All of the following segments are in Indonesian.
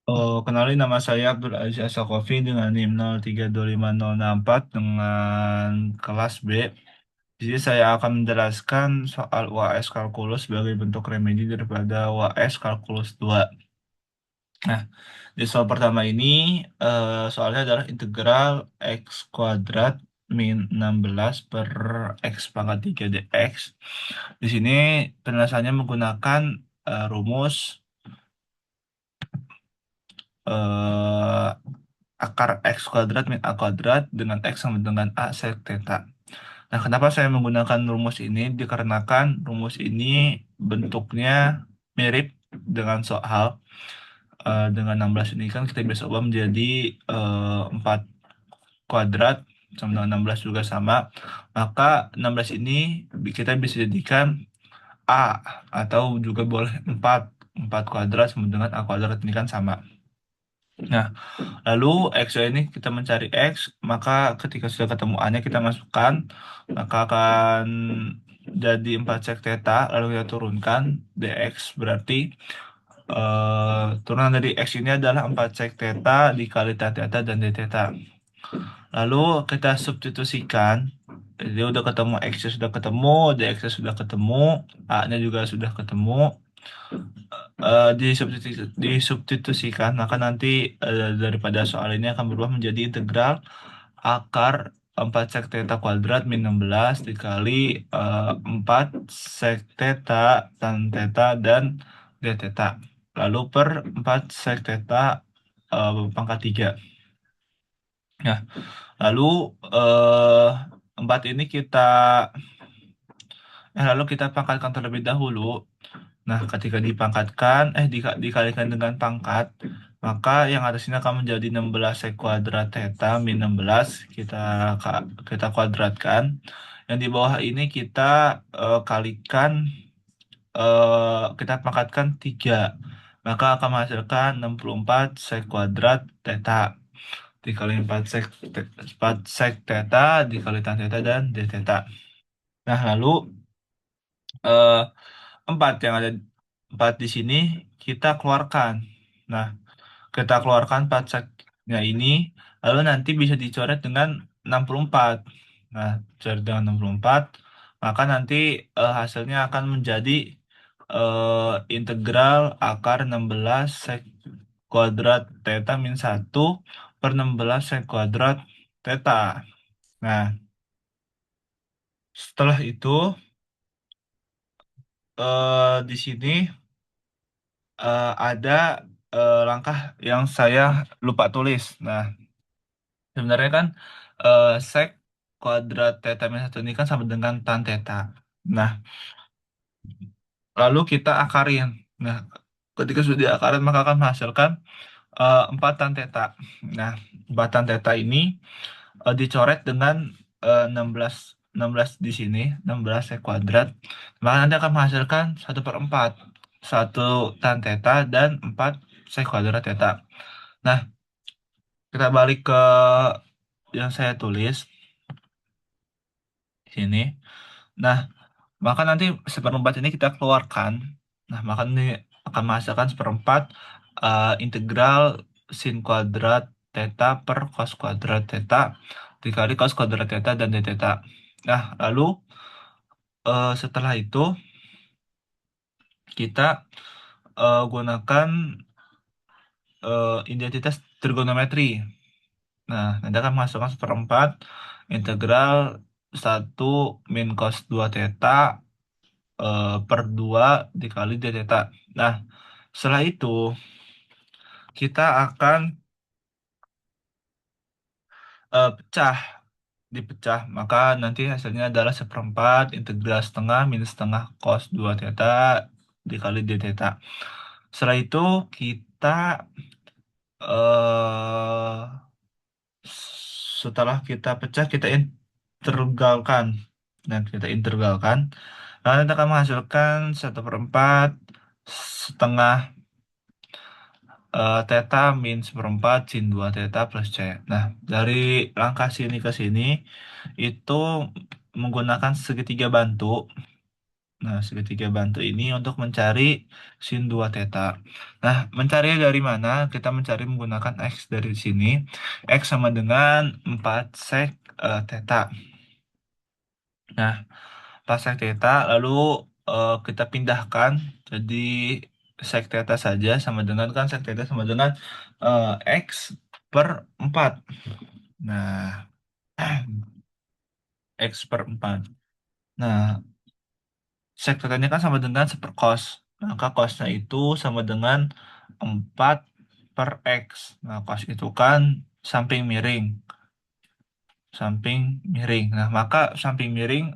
Oh, kenalin nama saya Abdul Aziz Asakofi dengan NIM 0325064 dengan kelas B. Jadi saya akan menjelaskan soal UAS kalkulus sebagai bentuk remedi daripada UAS kalkulus 2. Nah, di soal pertama ini soalnya adalah integral X kuadrat min 16 per X pangkat 3 dx. Di sini penyelesaiannya menggunakan rumus eh, akar X kuadrat min A kuadrat dengan X sama dengan A sek theta. Nah, kenapa saya menggunakan rumus ini? Dikarenakan rumus ini bentuknya mirip dengan soal. Dengan 16 ini kan kita bisa ubah menjadi 4 kuadrat sama dengan 16 juga sama. Maka 16 ini kita bisa jadikan A atau juga boleh 4. 4 kuadrat sama dengan A kuadrat ini kan sama. Nah, lalu X ini kita mencari X, maka ketika sudah ketemu A-nya kita masukkan, maka akan jadi 4 sek theta, lalu kita turunkan dx, berarti turunan dari X ini adalah 4 sek theta dikali tan theta dan d theta. Lalu kita substitusikan, jadi udah ketemu X-nya sudah ketemu, dx-nya sudah ketemu, A-nya juga sudah ketemu, disubstitusikan, maka nanti daripada soal ini akan berubah menjadi integral akar 4 sek theta kuadrat min 16 dikali 4 sek theta tan theta dan d theta. Lalu per 4 sek theta pangkat 3. Nah, lalu eh, 4 ini lalu kita pangkatkan terlebih dahulu. Nah, ketika dipangkatkan, dikalikan dengan pangkat, maka yang atas ini akan menjadi 16 sek kuadrat theta min 16, kita kuadratkan. Yang di bawah ini kita kalikan, kita pangkatkan 3. Maka akan menghasilkan 64 sek kuadrat theta dikali 4 sek theta dikali tan theta dan d theta. Nah, lalu eh, 4 yang ada 4 di sini kita keluarkan. Nah, kita keluarkan 4 seknya ini, lalu nanti bisa dicoret dengan 64. Nah, coret dengan 64, maka nanti hasilnya akan menjadi integral akar 16 sek kuadrat theta min 1 per 16 sek kuadrat theta. Nah, setelah itu di sini ada langkah yang saya lupa tulis. Nah, sebenarnya kan sek kuadrat theta min 1 ini kan sama dengan tan theta. Nah, lalu kita akarin. Nah, ketika sudah diakarin maka akan menghasilkan 4 tan theta. Nah, 4 tan theta ini dicoret dengan 16 16 di sini, 16 sek kuadrat. Maka nanti akan menghasilkan 1/4. 1 tan theta dan 4 sek kuadrat theta. Nah, kita balik ke yang saya tulis di sini. Nah, maka nanti seperempat ini kita keluarkan. Nah, maka ini akan menghasilkan seperempat integral sin kuadrat theta per cos kuadrat theta dikali cos kuadrat theta dan d theta. Nah, lalu setelah itu kita gunakan identitas trigonometri. Nah, nanti akan masukkan seperempat integral 1 min cos 2 theta per 2 dikali d theta. Nah, setelah itu kita akan pecah, dipecah. Maka nanti hasilnya adalah seperempat integral setengah minus setengah cos 2 theta dikali d theta. Setelah itu kita eh setelah kita pecah kita integralkan. Dan kita integralkan. Lalu kita akan menghasilkan 1/4 setengah theta min seperempat sin 2 theta plus C. Nah, dari langkah sini ke sini itu menggunakan segitiga bantu. Nah, segitiga bantu ini untuk mencari sin 2 theta. Nah, mencarinya dari mana? Kita mencari menggunakan X dari sini. X sama dengan 4 sek theta. Nah, 4 sek theta, lalu kita pindahkan jadi sek theta saja sama dengan kan sek theta sama dengan X per 4. Nah, X per 4. Nah, sektornya kan sama dengan seperkos. Maka kosnya itu sama dengan 4 per X. Nah, kos itu kan samping miring. Samping miring. Nah, maka samping miring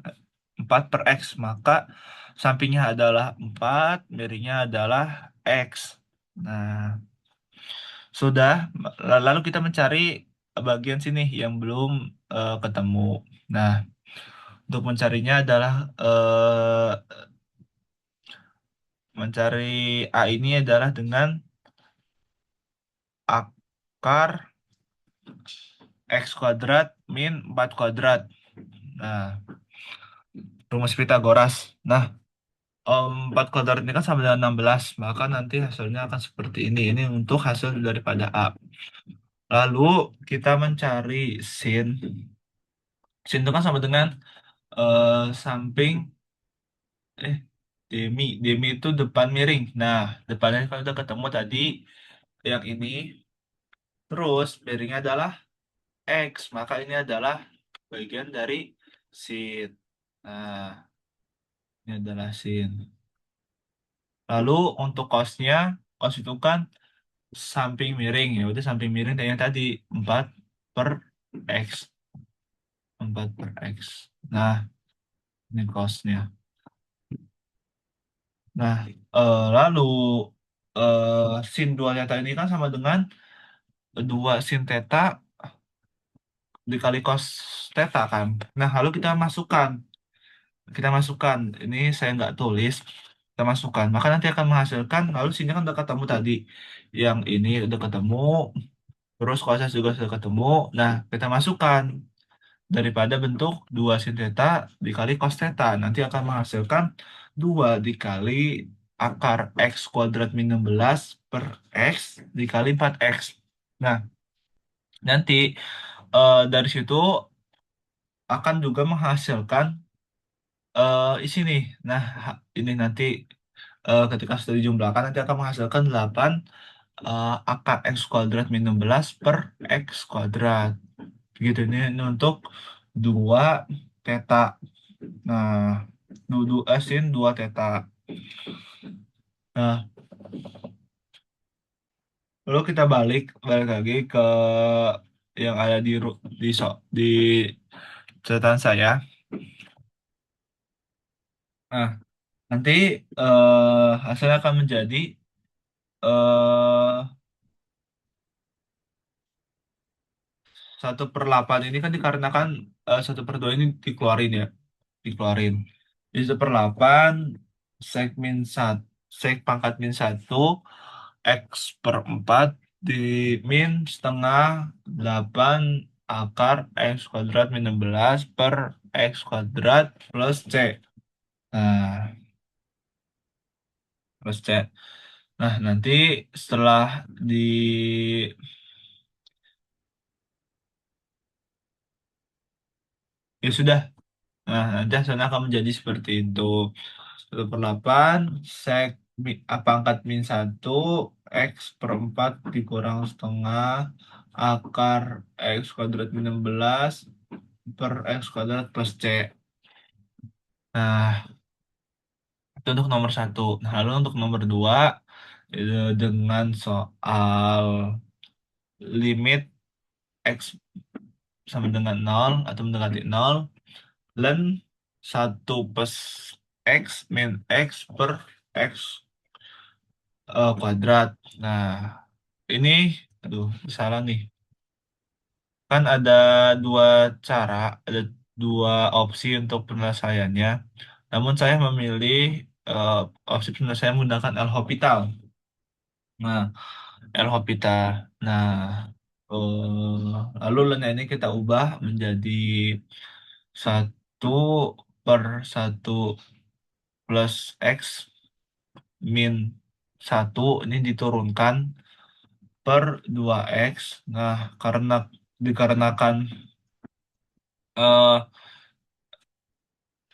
4 per X. Maka sampingnya adalah 4, miringnya adalah X. Nah, sudah. Lalu kita mencari bagian sini yang belum ketemu. Nah, untuk mencarinya adalah mencari A ini adalah dengan akar X kuadrat min 4 kuadrat. Nah, rumus Pitagoras. Nah, 4 kuadrat ini kan sama dengan 16. Maka nanti hasilnya akan seperti ini. Ini untuk hasil daripada A. Lalu kita mencari sin. Sin itu kan sama dengan samping, eh, demi. Demi itu depan miring. Nah, depannya kalau udah ketemu tadi, yang ini. Terus, miringnya adalah X, maka ini adalah bagian dari sin. Nah, ini adalah sin. Lalu untuk cosnya, cos itu kan samping miring ya, udah samping miring dan yang tadi 4 per X, 4 per X. Nah, ini cosnya. Nah, lalu sin 2 theta ini kan sama dengan 2 sin theta dikali cos theta kan. Nah, lalu kita masukkan ini saya nggak tulis, kita masukkan maka nanti akan menghasilkan, lalu sini kan udah ketemu tadi, yang ini udah ketemu, terus cosnya juga sudah ketemu. Nah, kita masukkan daripada bentuk 2 sin theta dikali cos theta nanti akan menghasilkan 2 dikali akar X kuadrat min 16 per X dikali 4X. Nah, nanti dari situ akan juga menghasilkan di sini. Nah, ini nanti ketika sudah dijumlahkan nanti akan menghasilkan 8 akar X kuadrat min 16 per X kuadrat. Begitu, ini untuk 2 theta. Nah, sin 2 theta. Nah, lalu kita balik lagi ke yang ada di catatan saya. Nah, nanti hasilnya akan menjadi eh 1/8 ini kan dikarenakan 1/2 ini dikeluarin ya, dikeluarin. Jadi 1/8 sek min 1, sek pangkat min 1 X per 4 di min setengah 8 akar X kuadrat min 16 per X kuadrat plus C. Nah, plus C. Nah, nanti setelah di, ya sudah. Nah, nanti hasilnya akan menjadi seperti itu. 1/8 sek pangkat min 1 X per 4 dikurang setengah akar X kuadrat min 16 per X kuadrat plus C. Nah, itu untuk nomor satu. Nah, lalu untuk nomor dua, dengan soal limit X sama dengan nol atau mendekati nol, len 1 plus X min X per X kuadrat. Nah, ini, aduh, salah nih. Kan ada dua cara, ada dua opsi untuk penyelesaiannya. Namun saya memilih eh, opsi penyelesaian menggunakan L'Hopital. Nah, L'Hopital. Nah, lalu lainnya ini kita ubah menjadi 1/1. plus X min satu ini diturunkan per 2X. Nah, dikarenakan eh,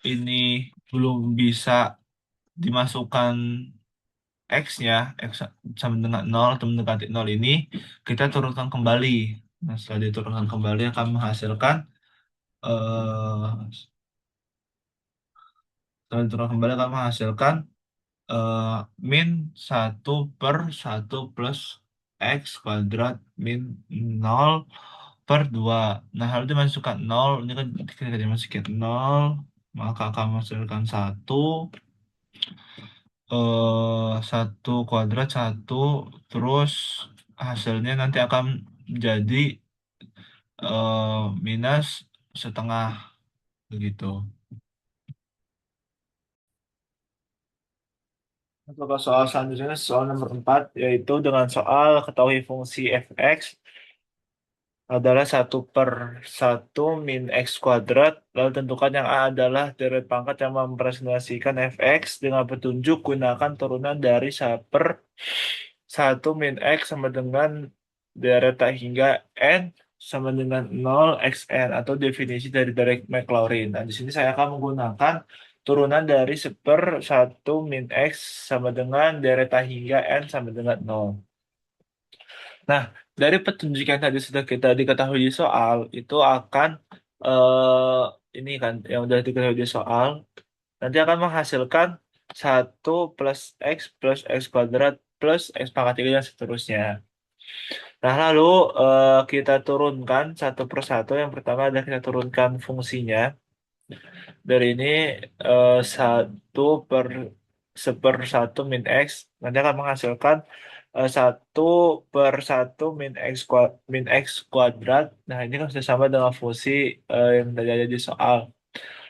ini belum bisa dimasukkan X-nya, X sama dengan nol atau mendekati nol ini, kita turunkan kembali. Nah, setelah diturunkan kembali akan menghasilkan eh setelah diturunkan kembali akan menghasilkan eh, min satu per satu plus X kuadrat min nol per dua. Nah, harus dimasukkan nol. Ini kan kita dimasukin nol, maka akan menghasilkan satu satu kuadrat satu, terus hasilnya nanti akan jadi minus setengah begitu. Untuk soal selanjutnya, soal nomor 4, yaitu dengan soal ketahui fungsi fx adalah satu per satu min x kuadrat, lalu tentukan yang A adalah deret pangkat yang merepresentasikan fx dengan petunjuk gunakan turunan dari 1 per satu min x sama dengan deret tak hingga n sama dengan 0 xn atau definisi dari Derek Maclaurin. Nah, di sini saya akan menggunakan turunan dari 1/1 min x sama dengan deret tak hingga n sama dengan 0. Nah, dari petunjuk yang tadi sudah kita diketahui di soal, itu akan ini kan yang sudah diketahui di soal, nanti akan menghasilkan satu plus x kuadrat plus x pangkat 3 dan seterusnya. Nah, lalu kita turunkan satu persatu. Yang pertama adalah kita turunkan fungsinya. Dari ini satu per seper 1 min x nanti akan menghasilkan satu per satu min x kuadrat. Nah, ini kan sudah sama dengan fungsi yang tadi ada di soal.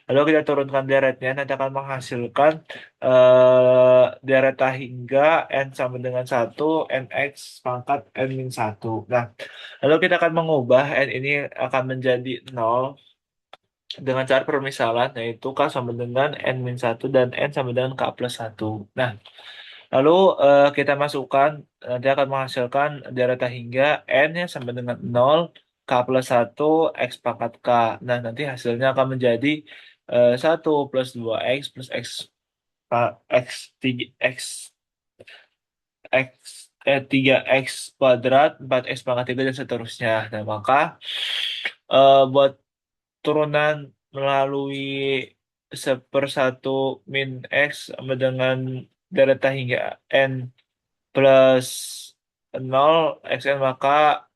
Lalu kita turunkan deretnya, nanti akan menghasilkan deret hingga n sama dengan satu nx pangkat n min satu. Nah, lalu kita akan mengubah n ini akan menjadi nol dengan cara permisalan, yaitu K sama dengan N min satu dan N sama dengan K plus satu. Nah, lalu kita masukkan, nanti akan menghasilkan deret hingga N nya sama dengan nol, K plus satu X pangkat K. Nah, nanti hasilnya akan menjadi 1 plus 2X plus X 3 X X 3X kuadrat 4X pangkat 3 dan seterusnya. Nah, maka buat turunan melalui 1/1 min X sama dengan delta hingga N plus 0 XN, maka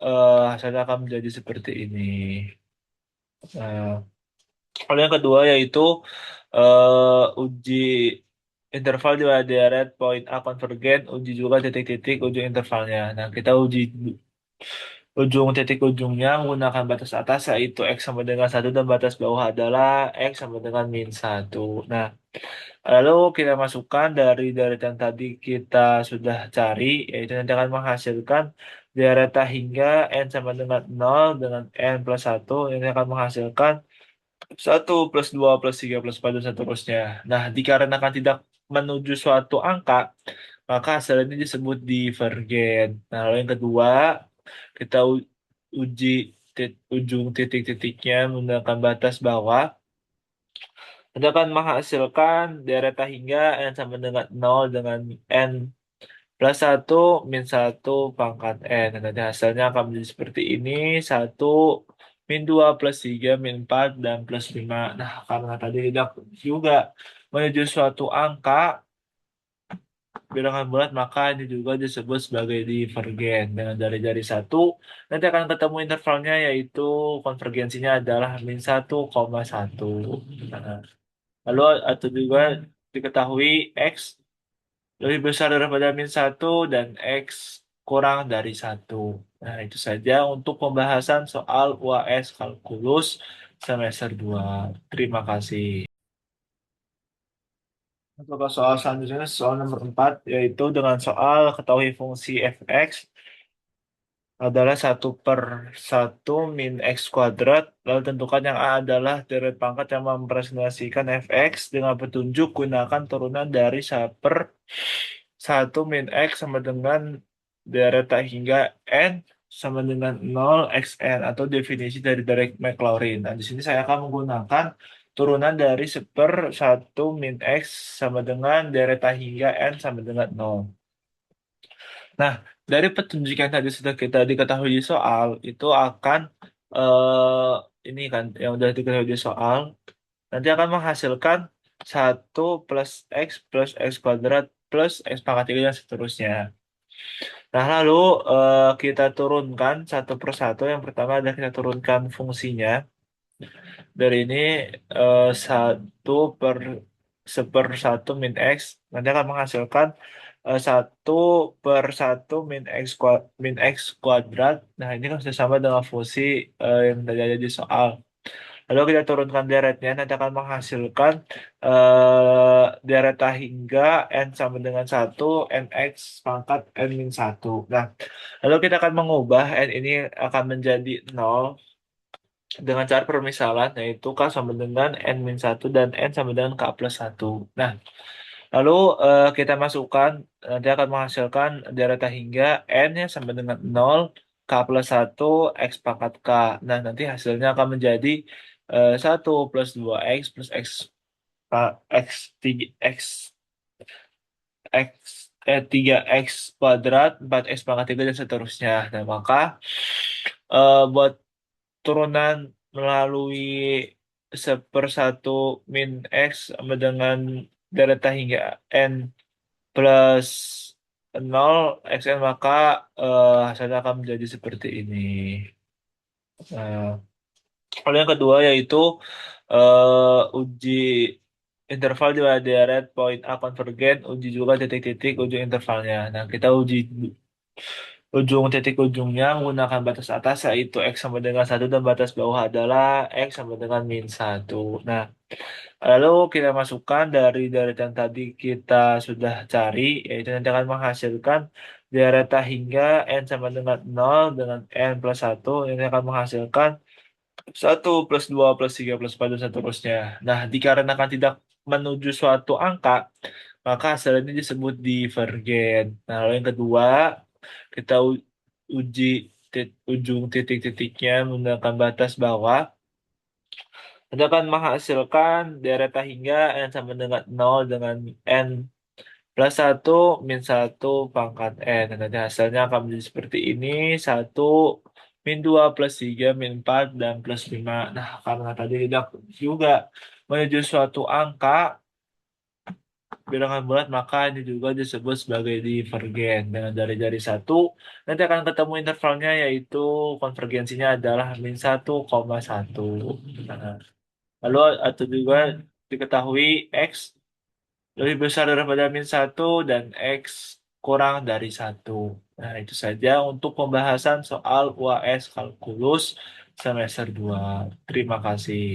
hasilnya akan menjadi seperti ini. Nah, lalu yang kedua yaitu uji interval di mana deret poin A konvergen, uji juga titik-titik ujung intervalnya. Nah, kita uji ujung titik ujungnya menggunakan batas atas yaitu X sama dengan satu dan batas bawah adalah X sama dengan min satu. Nah, lalu kita masukkan dari yang tadi kita sudah cari, yaitu nanti akan menghasilkan deret hingga N sama dengan nol dengan N plus satu, ini akan menghasilkan satu plus 2 plus 3 plus 4 dan seterusnya. Nah, dikarenakan tidak menuju suatu angka, maka hasil ini disebut divergen. Nah, lalu yang kedua, kita uji ujung titik-titiknya menggunakan batas bawah. Itu akan menghasilkan deret hingga N sama dengan nol dengan N plus satu min satu pangkat N. Dan nanti hasilnya akan menjadi seperti ini. Satu min 2 plus 3 min 4 dan plus 5. Nah, karena tadi tidak juga menuju suatu angka bilangan bulat, maka ini juga disebut sebagai divergen. Dengan dari satu, nanti akan ketemu intervalnya, yaitu konvergensinya adalah min 1,1. Nah, lalu atau juga diketahui X lebih besar daripada min satu dan X kurang dari satu. Nah, itu saja untuk pembahasan soal UAS Kalkulus semester 2. Terima kasih. Untuk soal selanjutnya, soal nomor 4, yaitu dengan soal ketahui fungsi fx adalah 1/1 min X kuadrat. Lalu tentukan yang A adalah deret pangkat yang merepresentasikan fx dengan petunjuk gunakan turunan dari 1/1 min X sama dengan deret tak hingga N sama dengan 0 xn atau definisi dari Derek Maclaurin. Nah, di sini saya akan menggunakan turunan dari 1/1 min X sama dengan deret tak hingga N sama dengan 0. Nah, dari petunjuk yang tadi sudah kita diketahui di soal, itu akan ini kan yang udah diketahui di soal, nanti akan menghasilkan 1 plus X kuadrat plus X pangkat 3 dan seterusnya. Nah, lalu kita turunkan satu persatu. Yang pertama adalah kita turunkan fungsinya. Dari ini 1/1 min X nanti akan menghasilkan 1/1 min X kuadrat. Nah, ini kan sudah sama dengan fungsi yang tadi ada di soal. Lalu kita turunkan deretnya, nanti akan menghasilkan deret hingga N sama dengan 1, NX pangkat N min 1. Nah, lalu kita akan mengubah N ini akan menjadi 0 dengan cara permisalan, yaitu K sama dengan N min 1 dan N sama dengan K plus 1. Nah, lalu kita masukkan, nanti akan menghasilkan deret hingga N-nya sama dengan 0, K plus 1, X pangkat K. Nah, nanti hasilnya akan menjadi 1 plus 2X plus X, 3, X, X, 3X kuadrat, 4X pangkat 3, dan seterusnya. Nah, maka buat turunan melalui 1/1 min X sama dengan delta hingga N plus 0 xn, maka hasilnya akan menjadi seperti ini. Nah, lalu yang kedua yaitu uji interval di pada deret poin A konvergen, uji juga titik-titik ujung intervalnya. Nah, kita uji ujung titik ujungnya menggunakan batas atas yaitu X sama dengan 1 dan batas bawah adalah X sama dengan min 1. Nah, lalu kita masukkan dari yang tadi kita sudah cari, yaitu nanti akan menghasilkan deret hingga N sama dengan 0 dengan N plus 1, ini akan menghasilkan 1 plus 2 plus 3 plus 4 dan seterusnya. Nah, dikarenakan tidak menuju suatu angka, maka hasil ini disebut divergen. Nah, lalu yang kedua, kita uji ujung titik-titiknya menggunakan batas bawah. Itu akan menghasilkan deret hingga N sama dengan 0 dengan N plus 1 min 1 pangkat N. Dan nanti hasilnya akan menjadi seperti ini. 1 min 2 plus 3 min 4 dan plus 5. Nah, karena tadi tidak juga menuju suatu angka bilangan bulat, maka ini juga disebut sebagai divergen. Dengan dari 1 nanti akan ketemu intervalnya, yaitu konvergensinya adalah min 1,1. Nah, lalu atau juga diketahui X lebih besar daripada min 1 dan X kurang dari 1. Nah, itu saja untuk pembahasan soal UAS kalkulus semester 2. Terima kasih.